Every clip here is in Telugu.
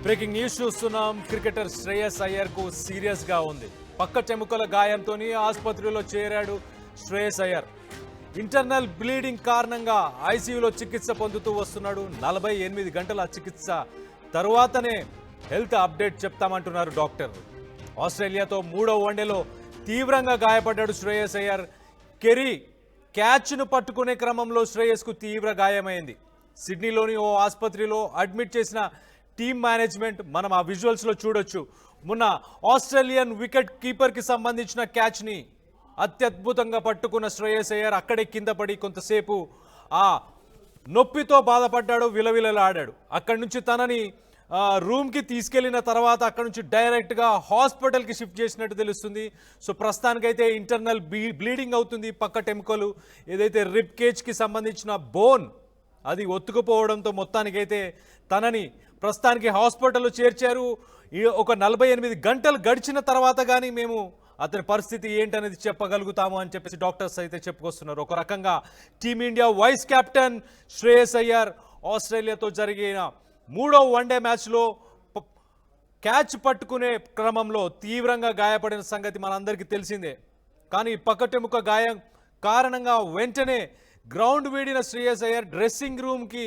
బ్రేకింగ్ న్యూస్ చూస్తున్నాం. క్రికెటర్ శ్రేయస్ అయ్యర్ కు సీరియస్ గా ఉంది. పక్క చెముకల గాయంతో ఆసుపత్రిలో చేరాడు శ్రేయస్ అయ్యర్. ఇంటర్నల్ బ్లీడింగ్ కారణంగా ఐసీయూలో చికిత్స పొందుతూ వస్తున్నాడు. 48 గంటల చికిత్స తరువాతనే హెల్త్ అప్డేట్ చెప్తామంటున్నారు డాక్టర్లు. ఆస్ట్రేలియాతో 3వ వన్డేలో తీవ్రంగా గాయపడ్డాడు శ్రేయస్ అయ్యర్. కెరీ క్యాచ్ను పట్టుకునే క్రమంలో శ్రేయస్కు తీవ్ర గాయమైంది. సిడ్నీలోని ఓ ఆసుపత్రిలో అడ్మిట్ చేసిన టీమ్ మేనేజ్మెంట్ మనం ఆ విజువల్స్లో చూడొచ్చు. మొన్న ఆస్ట్రేలియన్ వికెట్ కీపర్కి సంబంధించిన క్యాచ్ని అత్యద్భుతంగా పట్టుకున్న శ్రేయస్ అయ్యర్ అక్కడే కింద పడి కొంతసేపు ఆ నొప్పితో బాధపడ్డాడు, విలవిలలాడాడు. అక్కడి నుంచి తనని రూమ్కి తీసుకెళ్లిన తర్వాత అక్కడి నుంచి డైరెక్ట్గా హాస్పిటల్కి షిఫ్ట్ చేసినట్టు తెలుస్తుంది. సో ప్రస్తుతానికైతే ఇంటర్నల్ బ్లీడింగ్ అవుతుంది. పక్క టెముకలు ఏదైతే రిబ్ కేజ్కి సంబంధించిన బోన్ అది ఒత్తుకుపోవడంతో మొత్తానికైతే తనని ప్రస్తుతానికి హాస్పిటల్లో చేర్చారు. ఒక 48 గంటలు గడిచిన తర్వాత కానీ మేము అతని పరిస్థితి ఏంటనేది చెప్పగలుగుతాము అని చెప్పేసి డాక్టర్స్ అయితే చెప్పుకొస్తున్నారు. ఒక రకంగా team India vice captain Shreyas Iyer ఆస్ట్రేలియాతో జరిగిన 3వ వన్డే మ్యాచ్లో క్యాచ్ పట్టుకునే క్రమంలో తీవ్రంగా గాయపడిన సంగతి మనందరికీ తెలిసిందే. కానీ పక్కటెముక గాయం కారణంగా వెంటనే గ్రౌండ్ వీడిన శ్రేయస్ అయ్యర్ డ్రెస్సింగ్ రూమ్కి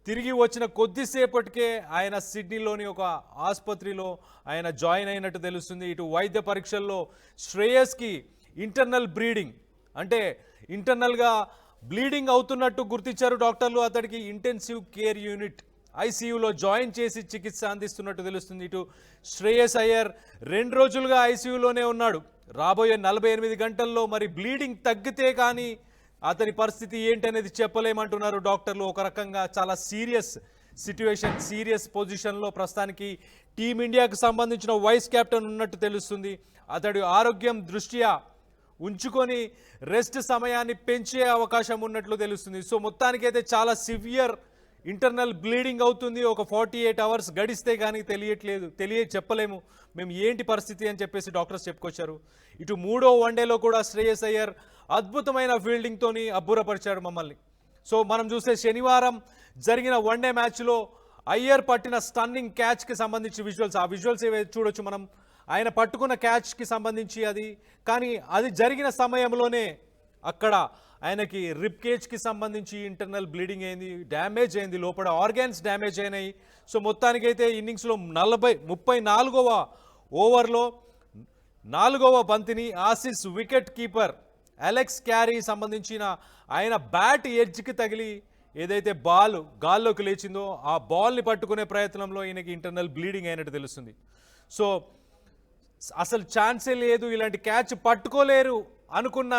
తిరిగి వచ్చిన కొద్దిసేపటికే ఆయన సిడ్నీలోని ఒక ఆసుపత్రిలో ఆయన జాయిన్ అయినట్టు తెలుస్తుంది. ఇటు వైద్య పరీక్షల్లో శ్రేయస్కి ఇంటర్నల్ బ్లీడింగ్ అంటే ఇంటర్నల్గా బ్లీడింగ్ అవుతున్నట్టు గుర్తించారు డాక్టర్లు. అతడికి ఇంటెన్సివ్ కేర్ యూనిట్ ఐసీయూలో జాయిన్ చేసి చికిత్స అందిస్తున్నట్టు తెలుస్తుంది. ఇటు శ్రేయస్ అయ్యర్ 2 రోజులుగా ఐసీయూలోనే ఉన్నాడు. రాబోయే 48 గంటల్లో మరి బ్లీడింగ్ తగ్గితే కానీ అతని పరిస్థితి ఏంటనేది చెప్పలేమంటున్నారు డాక్టర్లు. ఒక రకంగా చాలా సీరియస్ సిట్యుయేషన్, సీరియస్ పొజిషన్లో ప్రస్తుతానికి టీమిండియాకు సంబంధించిన వైస్ కెప్టెన్ ఉన్నట్టు తెలుస్తుంది. అతడి ఆరోగ్యం దృష్ట్యా ఉంచుకొని రెస్ట్ సమయాన్ని పెంచే అవకాశం ఉన్నట్లు తెలుస్తుంది. సో మొత్తానికైతే చాలా సివియర్ ఇంటర్నల్ బ్లీడింగ్ అవుతుంది. ఒక 48 అవర్స్ గడిస్తే కానీ చెప్పలేము మేము ఏంటి పరిస్థితి అని చెప్పేసి డాక్టర్స్ చెప్పుకొచ్చారు. ఇటు 3వ వన్డేలో కూడా శ్రేయస్ అయ్యర్ అద్భుతమైన ఫీల్డింగ్తోని అబ్బురపరిచాడు మమ్మల్ని. సో మనం చూస్తే శనివారం జరిగిన వన్డే మ్యాచ్లో అయ్యర్ పట్టిన స్టన్నింగ్ క్యాచ్కి సంబంధించి విజువల్స్, ఆ విజువల్స్ ఏవైతే చూడొచ్చు మనం. ఆయన పట్టుకున్న క్యాచ్కి సంబంధించి కానీ అది జరిగిన సమయంలోనే అక్కడ ఆయనకి రిబ్ కేజ్కి సంబంధించి ఇంటర్నల్ బ్లీడింగ్ అయింది, డ్యామేజ్ అయింది, లోపల ఆర్గాన్స్ డ్యామేజ్ అయినాయి. సో మొత్తానికైతే ఇన్నింగ్స్లో 34వ ఓవర్లో 4వ బంతిని Aussies wicket keeper Alex Carey సంబంధించిన ఆయన బ్యాట్ ఎడ్జ్కి తగిలి ఏదైతే బాల్ గాల్లోకి లేచిందో ఆ బాల్ని పట్టుకునే ప్రయత్నంలో ఈయనకి ఇంటర్నల్ బ్లీడింగ్ అయినట్టు తెలుస్తుంది. సో అసలు ఛాన్సే లేదు, ఇలాంటి క్యాచ్ పట్టుకోలేరు అనుకున్న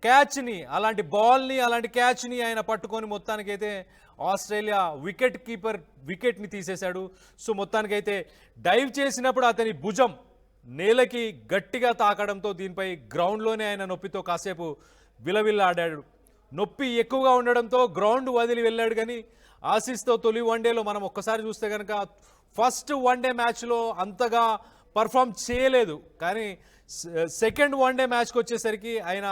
క్యాచ్ని, అలాంటి బాల్ని, అలాంటి క్యాచ్ని ఆయన పట్టుకొని మొత్తానికైతే ఆస్ట్రేలియా వికెట్ కీపర్ వికెట్ని తీసేశాడు. సో మొత్తానికైతే డైవ్ చేసినప్పుడు అతని భుజం నేలకి గట్టిగా తాకడంతో దీనిపై గ్రౌండ్లోనే ఆయన నొప్పితో కాసేపు విలవిల్లాడాడు. నొప్పి ఎక్కువగా ఉండడంతో గ్రౌండ్ వదిలి వెళ్ళాడు. కానీ ఆసీస్తో తొలి వన్డేలో మనం ఒక్కసారి చూస్తే కనుక ఫస్ట్ వన్డే మ్యాచ్లో అంతగా పర్ఫామ్ చేయలేదు. కానీ సెకండ్ వన్డే మ్యాచ్కి వచ్చేసరికి ఆయన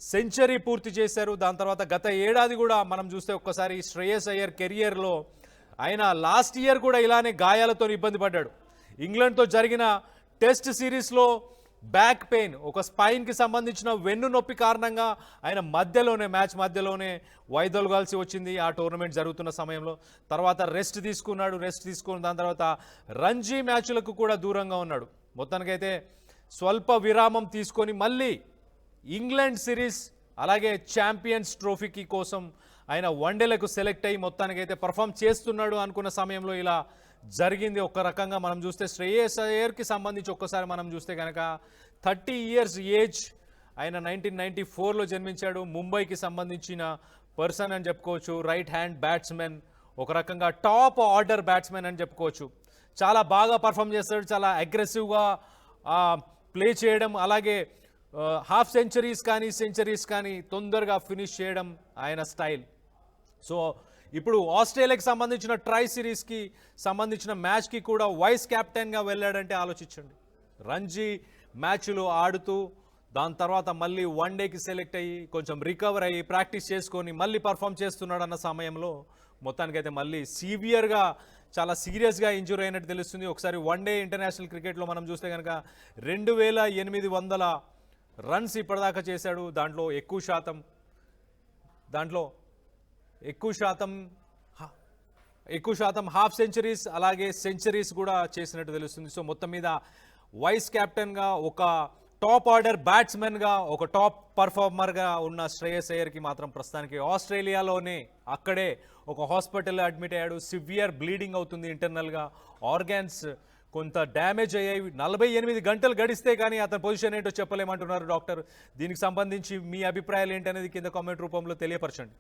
సెంచరీ పూర్తి చేశారు. దాని తర్వాత గత ఏడాది కూడా మనం చూస్తే ఒక్కసారి శ్రేయస్ అయ్యర్ కెరియర్లో ఆయన లాస్ట్ ఇయర్ కూడా ఇలానే గాయాలతో ఇబ్బంది పడ్డాడు. ఇంగ్లాండ్తో జరిగిన టెస్ట్ సిరీస్లో బ్యాక్ పెయిన్, ఒక స్పైన్కి సంబంధించిన వెన్ను నొప్పి కారణంగా ఆయన మ్యాచ్ మధ్యలోనే వైదొలగాల్సి వచ్చింది ఆ టోర్నమెంట్ జరుగుతున్న సమయంలో. తర్వాత రెస్ట్ తీసుకుని దాని తర్వాత రంజీ మ్యాచ్లకు కూడా దూరంగా ఉన్నాడు. మొత్తానికైతే స్వల్ప విరామం తీసుకొని మళ్ళీ ఇంగ్లాండ్ సిరీస్ అలాగే ఛాంపియన్స్ ట్రోఫీకి కోసం ఆయన వన్డేలకు సెలెక్ట్ అయ్యి మొత్తానికైతే పర్ఫామ్ చేస్తున్నాడు అనుకున్న సమయంలో ఇలా జరిగింది. ఒక రకంగా మనం చూస్తే శ్రేయస్ అయ్యర్కి సంబంధించి ఒక్కసారి మనం చూస్తే కనుక 30 ఇయర్స్ ఏజ్, ఆయన 1994లో జన్మించాడు. ముంబైకి సంబంధించిన పర్సన్ అని చెప్పుకోవచ్చు. రైట్ హ్యాండ్ బ్యాట్స్మెన్, ఒక రకంగా టాప్ ఆర్డర్ బ్యాట్స్మెన్ అని చెప్పుకోవచ్చు. చాలా బాగా పర్ఫామ్ చేస్తాడు, చాలా అగ్రెసివ్గా ప్లే చేయడం, అలాగే హాఫ్ సెంచరీస్ కానీ తొందరగా ఫినిష్ చేయడం ఆయన స్టైల్. సో ఇప్పుడు ఆస్ట్రేలియాకి సంబంధించిన ట్రై సిరీస్కి సంబంధించిన మ్యాచ్కి కూడా వైస్ కెప్టెన్గా వెళ్ళాడంటే ఆలోచించండి. రంజీ మ్యాచ్లు ఆడుతూ దాని తర్వాత మళ్ళీ వన్డేకి సెలెక్ట్ అయ్యి కొంచెం రికవర్ అయ్యి ప్రాక్టీస్ చేసుకొని మళ్ళీ పర్ఫామ్ చేస్తున్నాడు అన్న సమయంలో మొత్తానికైతే మళ్ళీ సివియర్గా చాలా సీరియస్గా ఇంజూర్ అయినట్టు తెలుస్తుంది. ఒకసారి వన్డే ఇంటర్నేషనల్ క్రికెట్లో మనం చూస్తే కనుక 2800 రన్స్ ఇప్పటిదాకా చేశాడు. దాంట్లో ఎక్కువ శాతం హాఫ్ సెంచరీస్ అలాగే సెంచరీస్ కూడా చేసినట్టు తెలుస్తుంది. సో మొత్తం మీద వైస్ కెప్టెన్గా, ఒక టాప్ ఆర్డర్ బ్యాట్స్మెన్గా, ఒక టాప్ పర్ఫార్మర్గా ఉన్న శ్రేయస్ అయ్యర్కి మాత్రం ప్రస్తుతానికి ఆస్ట్రేలియాలోనే అక్కడే ఒక హాస్పిటల్లో అడ్మిట్ అయ్యాడు. సివియర్ బ్లీడింగ్ అవుతుంది, ఇంటర్నల్గా ఆర్గాన్స్ కొంత డ్యామేజ్ అయ్యాయి. 48 గంటలు గడిస్తే కానీ అతని పొజిషన్ ఏంటో చెప్పలేమంటున్నారు డాక్టర్. దీనికి సంబంధించి మీ అభిప్రాయాలు ఏంటనేది కింద కామెంట్ రూపంలో తెలియపరచండి.